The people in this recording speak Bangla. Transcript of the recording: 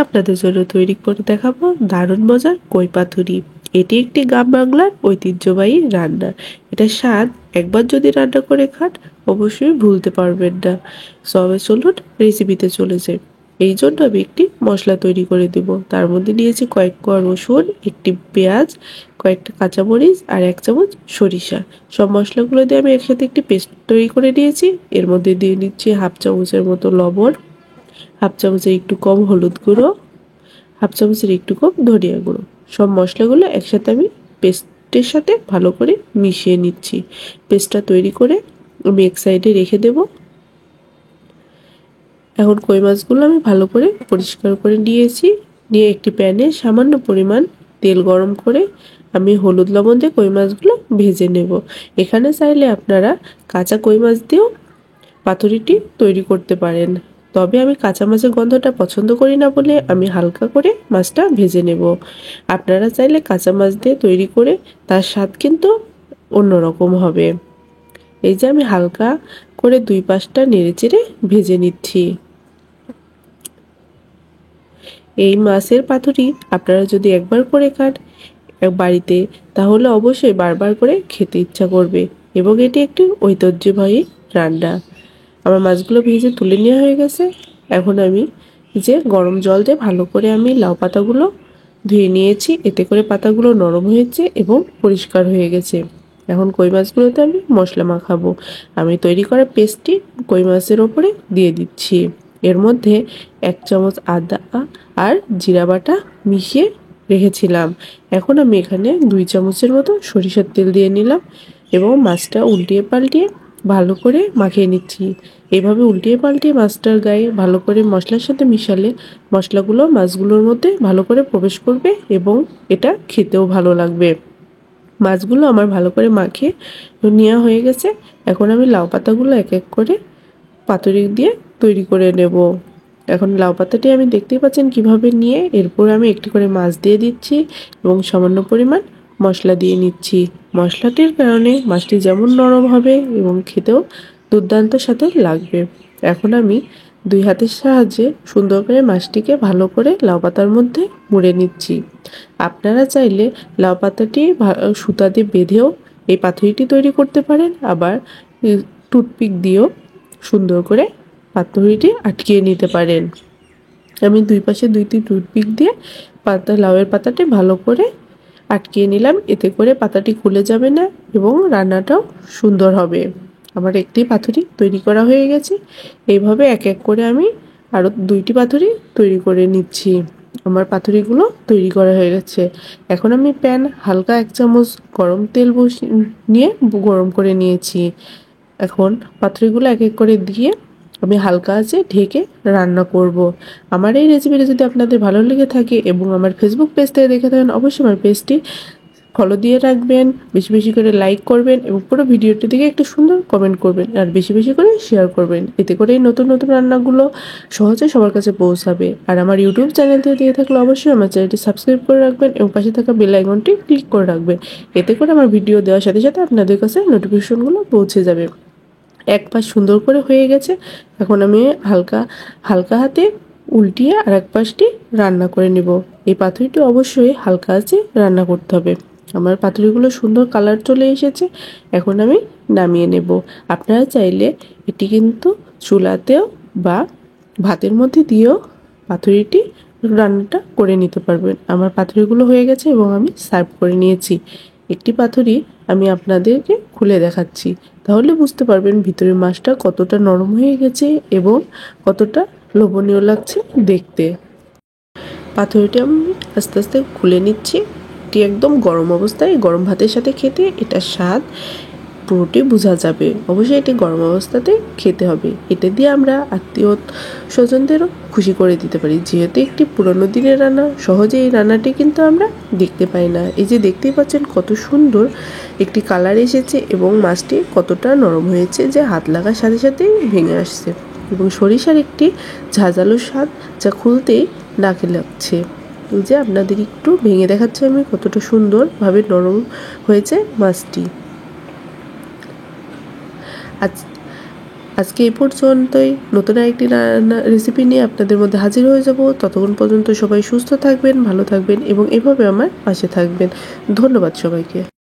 আপনাদের জন্য তৈরি করে দেখাবো দারুণ মজার কই পাতুরি। এটি একটি গ্রাম বাংলার ঐতিহ্যবাহী রান্না। এটা স্বাদ একবার যদি রান্না করে খান অবশ্যই ভুলতে পারবেন না। সবে চলুন রেসিপিতে চলে যাই। এই জন্য আমি একটি মশলা তৈরি করে দেব। তার মধ্যে নিয়েছি কয়েক কোয়া রসুন, একটি পেঁয়াজ, কয়েকটা কাঁচামরিচ আর 1 চামচ সরিষা। সব মশলাগুলো দিয়ে আমি একসাথে একটি পেস্ট তৈরি করে নিয়েছি। এর মধ্যে দিয়ে নিচ্ছি 1/2 চামচের মতো লবণ, 1/2 চামচের একটু কম হলুদ গুঁড়ো, 1/2 চামচের একটু কম ধনিয়া গুঁড়ো। সব মশলাগুলো একসাথে আমি পেস্টের সাথে ভালো করে মিশিয়ে নিচ্ছি। পেস্টটা তৈরি করে আমি এক সাইডে রেখে দেব। এখন কই মাছগুলো আমি ভালো করে পরিষ্কার করে নিয়েছি। নিয়ে একটি প্যানে সামান্য পরিমাণ তেল গরম করে আমি হলুদ লবণ দিয়ে কই মাছগুলো ভেজে নেব। এখানে চাইলে আপনারা কাঁচা কই মাছ দিয়েও পাতুরিটি তৈরি করতে পারেন, তবে আমি কাঁচা মাছের গন্ধটা পছন্দ করি না বলে আমি হালকা করে মাছটা ভেজে নেব। আপনারা চাইলে কাঁচা মাছ দিয়ে তৈরি করে তার স্বাদ কিন্তু অন্যরকম হবে। এই যে আমি হালকা করে 2 পাশটা নেড়েচেড়ে ভেজে নিচ্ছি। এই মাছের পাতুরি আপনারা যদি একবার করে খান বাড়িতে, তাহলে অবশ্যই বারবার করে খেতে ইচ্ছা করবে এবং এটি একটি ঐতিহ্যবাহী রান্না। আমার মাছগুলো ভেজে তুলে নেওয়া হয়ে গেছে। এখন আমি যে গরম জল দিয়ে ভালো করে আমি লাউ পাতাগুলো ধুয়ে নিয়েছি, এতে করে পাতাগুলো নরম হয়েছে এবং পরিষ্কার হয়ে গেছে। এখন কই মাছগুলোতে আমি মশলা মাখাবো। আমি তৈরি করা পেস্টটি কই মাছের ওপরে দিয়ে দিচ্ছি। এর মধ্যে 1 চামচ আদা আর জিরা বাটা মিশিয়ে রেখেছিলাম। এখন আমি এখানে 2 চামচের মতো সরিষার তেল দিয়ে নিলাম এবং মাছটা উল্টিয়ে পাল্টিয়ে ভালো করে মাখিয়ে নিচ্ছি। এভাবে উল্টিয়ে পাল্টিয়ে মাছটার গায়ে ভালো করে মশলার সাথে মিশালে মশলাগুলো মাছগুলোর মধ্যে ভালো করে প্রবেশ করবে এবং এটা খেতেও ভালো লাগবে। মাছগুলো আমার ভালো করে মাখিয়ে নেওয়া হয়ে গেছে। এখন আমি লাউ পাতাগুলো এক এক করে পাতুরি দিয়ে তৈরি করে নেব। এখন লাউ পাতাটি আমি দেখতেই পাচ্ছেন কিভাবে নিয়ে এরপর আমি একটি করে মাছ দিয়ে দিচ্ছি এবং সামান্য পরিমাণ মশলা দিয়ে নিচ্ছি। মশলাটির কারণে মাছটি যেমন নরম হবে এবং খেতেও দুর্দান্ত সাথে লাগবে। এখন আমি 2 হাতের সাহায্যে সুন্দর করে মাছটিকে ভালো করে লাউ পাতার মধ্যে মুড়ে নিচ্ছি। আপনারা চাইলে লাউ পাতাটি সুতা দিয়ে বেঁধেও এই পাতুরিটি তৈরি করতে পারেন, আবার টুথপিক দিয়েও সুন্দর করে পাতুরিটি আটকিয়ে নিতে পারেন। আমি 2 পাশে 2টি টুথপিক দিয়ে লাউয়ের পাতাটি ভালো করে আটকিয়ে নিলাম। এতে করে পাতাটি খুলে যাবে না এবং রান্নাটাও সুন্দর হবে। আমার একটি পাতুরি তৈরি করা হয়ে গেছে। এইভাবে এক এক করে আমি আরও 2টি পাতুরি তৈরি করে নিচ্ছি। আমার পাতুরিগুলো তৈরি করা হয়ে গেছে। এখন আমি প্যান হালকা 1 চামচ গরম তেল নিয়ে গরম করে নিয়েছি। এখন পাতুরিগুলো এক এক করে দিয়ে আমি হালকা আঁচে ঢেকে রান্না করব। আমার এই রেসিপিটা যদি আপনাদের ভালো লেগে থাকে এবং আমার ফেসবুক পেজ থেকে দেখে থাকেন, অবশ্যই আমার পেজটি ফলো দিয়ে রাখবেন, বেশি বেশি করে লাইক করবেন এবং পুরো ভিডিওটি দেখে একটু সুন্দর কমেন্ট করবেন আর বেশি বেশি করে শেয়ার করবেন। এতে করে এই নতুন নতুন রান্নাগুলো সহজে সবার কাছে পৌঁছাবে। আর আমার ইউটিউব চ্যানেল থেকে দিয়ে থাকলে অবশ্যই আমার চ্যানেলটি সাবস্ক্রাইব করে রাখবেন এবং পাশে থাকা বেল আইকনটি ক্লিক করে রাখবেন। এতে করে আমার ভিডিও দেওয়ার সাথে সাথে আপনাদের কাছে নোটিফিকেশনগুলো পৌঁছে যাবে। এক পাশ সুন্দর করে হয়ে গেছে। এখন আমি হালকা হালকা হাতে উল্টিয়ে আর এক পাশটি রান্না করে নেব। এই পাতুরিটি অবশ্যই হালকা আঁচে রান্না করতে হবে। আমার পাতুরিগুলো সুন্দর কালার চলে এসেছে। এখন আমি নামিয়ে নেব। আপনারা চাইলে এটি কিন্তু চুলাতেও বা ভাতের মধ্যে দিয়েও পাতুরিটি রান্নাটা করে নিতে পারবেন। আমার পাতুরিগুলো হয়ে গেছে এবং আমি সার্ভ করে নিয়েছি। একটি পাতুরি আমি আপনাদেরকে খুলে দেখাচ্ছি, তাহলে বুঝতে পারবেন ভিতরের মাছটা কতটা নরম হয়ে গেছে এবং কতটা লোভনীয় লাগছে দেখতে। পাতুরিটা আমি আস্তে আস্তে খুলে নিচ্ছি। এটি একদম গরম অবস্থায় গরম ভাতের সাথে খেতে এটার স্বাদ পুরোটি বোঝা যাবে। অবশ্যই এটি গরম অবস্থাতে খেতে হবে। এটা দিয়ে আমরা আত্মীয় স্বজনদেরও খুশি করে দিতে পারি। যেহেতু একটি পুরনো দিনের রান্না, সহজে এই রান্নাটি কিন্তু আমরা দেখতে পাই না। এই যে দেখতেই পাচ্ছেন কত সুন্দর একটি কালার এসেছে এবং মাছটি কতটা নরম হয়েছে যে হাত লাগার সাথে সাথেই ভেঙে আসছে এবং সরিষার একটি ঝাঁঝালো স্বাদ যা খুলতেই নাকে লাগছে। এই যে আপনাদের একটু ভেঙে দেখাচ্ছি আমি কতটা সুন্দরভাবে নরম হয়েছে মাছটি। আজ আজকে এই পর্যন্তই। নতুন আরেকটি রান্না রেসিপি নিয়ে আপনাদের মধ্যে হাজির হয়ে যাব। ততক্ষণ পর্যন্ত সবাই সুস্থ থাকবেন, ভালো থাকবেন এবং এভাবে আমার পাশে থাকবেন। ধন্যবাদ সবাইকে।